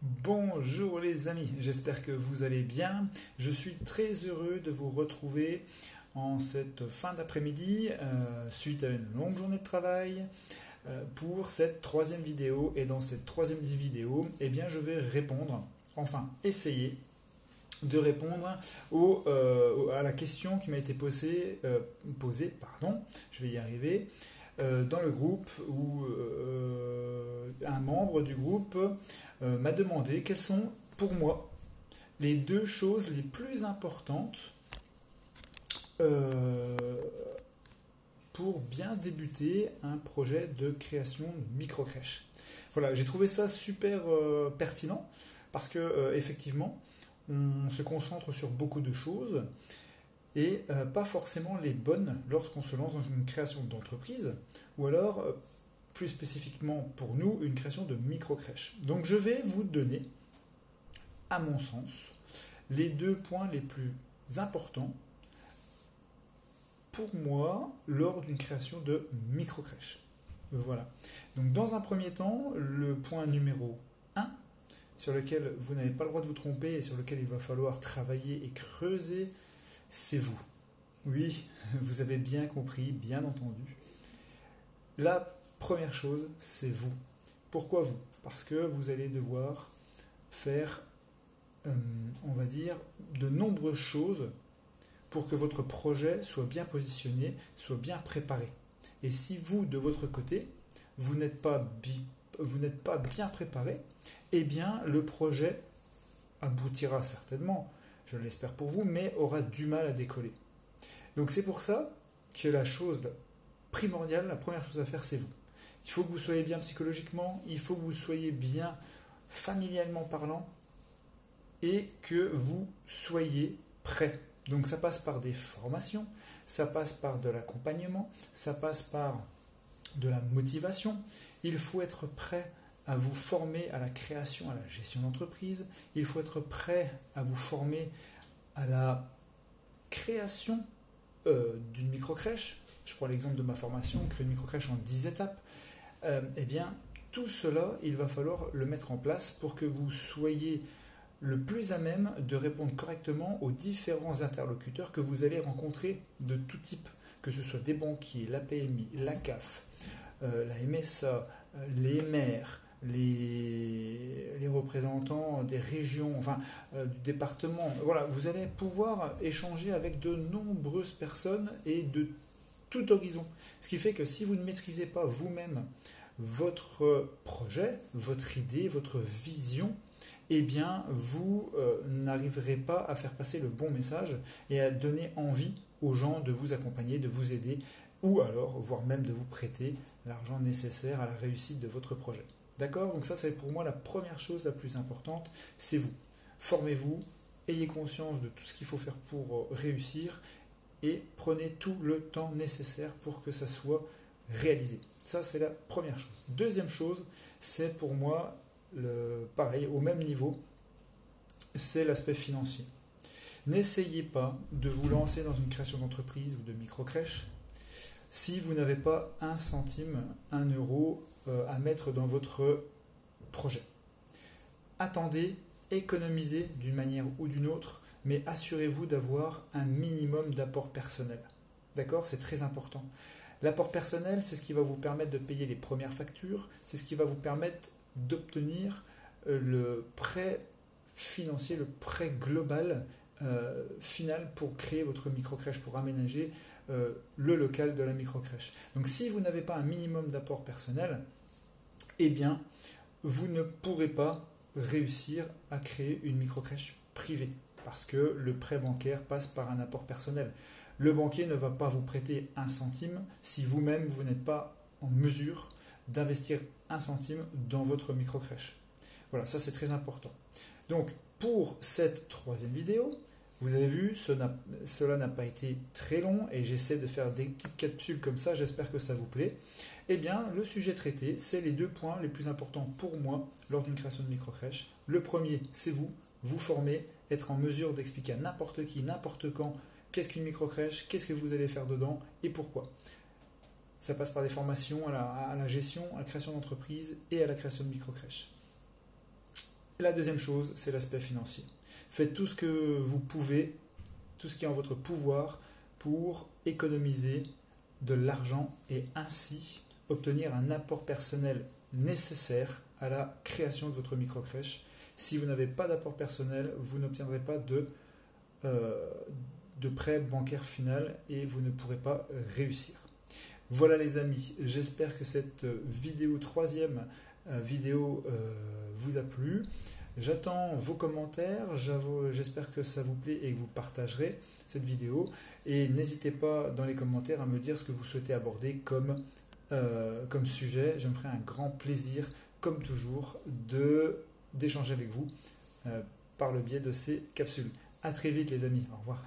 Bonjour les amis, j'espère que vous allez bien. Je suis très heureux de vous retrouver en cette fin d'après-midi, suite à une longue journée de travail, pour cette troisième vidéo. Et dans cette troisième vidéo, eh bien, je vais répondre, enfin essayer de répondre à la question qui m'a été posée, pardon, je vais y arriver, dans le groupe où un membre du groupe m'a demandé quelles sont pour moi les deux choses les plus importantes euh, pour bien débuter un projet de création de micro-crèche. Voilà, j'ai trouvé ça super pertinent parce que effectivement, on se concentre sur beaucoup de choses et pas forcément les bonnes lorsqu'on se lance dans une création d'entreprise ou alors plus spécifiquement pour nous une création de micro-crèche. Donc je vais vous donner, à mon sens, les deux points les plus importants pour moi lors d'une création de micro-crèche. Voilà. Donc dans un premier temps, le point numéro un sur lequel vous n'avez pas le droit de vous tromper et sur lequel il va falloir travailler et creuser, c'est vous. Oui, vous avez bien compris, bien entendu. La première chose, c'est vous. Pourquoi vous? Parce que vous allez devoir faire, on va dire, de nombreuses choses pour que votre projet soit bien positionné, soit bien préparé. Et si vous, de votre côté, vous n'êtes pas bien préparé, eh bien, le projet aboutira certainement, je l'espère pour vous, mais aura du mal à décoller. Donc c'est pour ça que la chose primordiale, la première chose à faire, c'est vous. Il faut que vous soyez bien psychologiquement, il faut que vous soyez bien familialement parlant et que vous soyez prêt. Donc ça passe par des formations, ça passe par de l'accompagnement, ça passe par de la motivation. Il faut être prêt à vous former à la création, à la gestion d'entreprise. Il faut être prêt à vous former à la création d'une micro-crèche. Je prends l'exemple de ma formation, créer une micro-crèche en 10 étapes. Eh bien, tout cela, il va falloir le mettre en place pour que vous soyez le plus à même de répondre correctement aux différents interlocuteurs que vous allez rencontrer de tout type, que ce soit des banquiers, la PMI, la CAF, la MSA, les maires, les représentants des régions, enfin du département. Voilà, vous allez pouvoir échanger avec de nombreuses personnes et de tout horizon. Ce qui fait que si vous ne maîtrisez pas vous-même votre projet, votre idée, votre vision, eh bien, vous n'arriverez pas à faire passer le bon message et à donner envie aux gens de vous accompagner, de vous aider, ou alors, voire même de vous prêter l'argent nécessaire à la réussite de votre projet. D'accord? Donc ça, c'est pour moi la première chose la plus importante, c'est vous. Formez-vous, ayez conscience de tout ce qu'il faut faire pour réussir et prenez tout le temps nécessaire pour que ça soit réalisé. Ça, c'est la première chose. Deuxième chose, c'est pour moi, pareil, au même niveau, c'est l'aspect financier. N'essayez pas de vous lancer dans une création d'entreprise ou de micro-crèche si vous n'avez pas un centime, un euro à mettre dans votre projet. Attendez, économisez d'une manière ou d'une autre, mais assurez-vous d'avoir un minimum d'apport personnel. D'accord? C'est très important. L'apport personnel, c'est ce qui va vous permettre de payer les premières factures, c'est ce qui va vous permettre d'obtenir le prêt financier, le prêt global final pour créer votre micro-crèche, pour aménager le local de la micro-crèche. Donc si vous n'avez pas un minimum d'apport personnel, eh bien, vous ne pourrez pas réussir à créer une micro-crèche privée parce que le prêt bancaire passe par un apport personnel. Le banquier ne va pas vous prêter un centime si vous-même vous n'êtes pas en mesure d'investir un centime dans votre micro-crèche. Voilà, ça c'est très important. Donc pour cette troisième vidéo, vous avez vu, cela n'a pas été très long et j'essaie de faire des petites capsules comme ça, j'espère que ça vous plaît. Eh bien, le sujet traité, c'est les deux points les plus importants pour moi lors d'une création de micro-crèche. Le premier, c'est vous former, être en mesure d'expliquer à n'importe qui, n'importe quand, qu'est-ce qu'une micro-crèche, qu'est-ce que vous allez faire dedans et pourquoi. Ça passe par des formations à la gestion, à la création d'entreprise et à la création de micro-crèche. Et la deuxième chose, c'est l'aspect financier. Faites tout ce que vous pouvez, tout ce qui est en votre pouvoir pour économiser de l'argent et ainsi obtenir un apport personnel nécessaire à la création de votre microcrèche. Si vous n'avez pas d'apport personnel, vous n'obtiendrez pas de prêt bancaire final et vous ne pourrez pas réussir. Voilà les amis, j'espère que cette vidéo, troisième vidéo, vous a plu. J'attends vos commentaires, j'espère que ça vous plaît et que vous partagerez cette vidéo. Et n'hésitez pas dans les commentaires à me dire ce que vous souhaitez aborder comme sujet. Je me ferai un grand plaisir, comme toujours, d'échanger avec vous par le biais de ces capsules. A très vite les amis, au revoir.